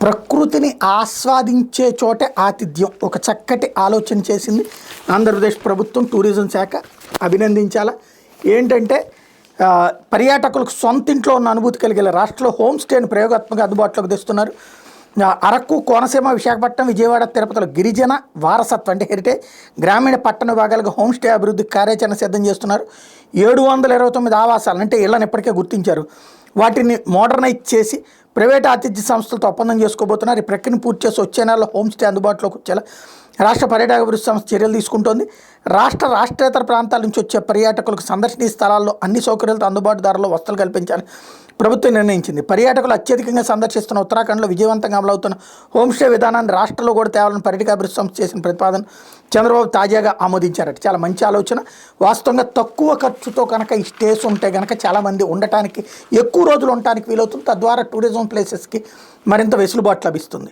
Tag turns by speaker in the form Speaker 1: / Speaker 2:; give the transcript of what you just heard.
Speaker 1: ప్రకృతిని ఆస్వాదించే చోటే ఆతిథ్యం ఒక చక్కటి ఆలోచన చేసింది ఆంధ్రప్రదేశ్ ప్రభుత్వం. టూరిజం శాఖ అభినందించాలా. ఏంటంటే పర్యాటకులకు సొంత ఇంట్లో ఉన్న అనుభూతి కలిగేలా రాష్ట్రంలో హోమ్ స్టేను ప్రయోగాత్మకంగా అందుబాటులోకి తెస్తున్నారు. అరకు, కోనసీమ, విశాఖపట్నం, విజయవాడ, తిరుపతిలో గిరిజన వారసత్వం అంటే హెరిటేజ్ గ్రామీణ పట్టణ విభాగాలుగా హోమ్ స్టే అభివృద్ధికి కార్యాచరణ సిద్ధం చేస్తున్నారు. 729 ఆవాసాలు అంటే ఇళ్లను ఇప్పటికే గుర్తించారు. వాటిని మోడర్నైజ్ చేసి ప్రైవేట్ ఆతిథ్య సంస్థలతో ఒప్పందం చేసుకోబోతున్నారు. ఈ ప్రక్రియను పూర్తి చేసి వచ్చే నెలలో హోమ్ స్టే అందుబాటులోకి వచ్చేలా రాష్ట్ర పర్యాటక అభివృద్ధి సంస్థ చర్యలు తీసుకుంటోంది. రాష్ట్రేతర ప్రాంతాల నుంచి వచ్చే పర్యాటకులకు సందర్శనీయ స్థలాల్లో అన్ని సౌకర్యాలతో అందుబాటు ధరలో వసతులు కల్పించాలని ప్రభుత్వం నిర్ణయించింది. పర్యాటకులు అత్యధికంగా సందర్శిస్తున్న ఉత్తరాఖండ్లో విజయవంతంగా అమలవుతున్న హోమ్ స్టే విధానాన్ని రాష్ట్రంలో కూడా తేవాలని పర్యాటక అభివృద్ధి సంస్థ చేసిన ప్రతిపాదన చంద్రబాబు తాజాగా ఆమోదించారట. చాలా మంచి ఆలోచన. వాస్తవంగా తక్కువ ఖర్చుతో కనుక ఈ స్టేస్ ఉంటే కనుక చాలామంది ఉండటానికి ఎక్కువ రోజులు ఉండటానికి వీలవుతుంది. తద్వారా టూరిజం ప్లేసెస్కి మరింత వెసులుబాటు లభిస్తుంది.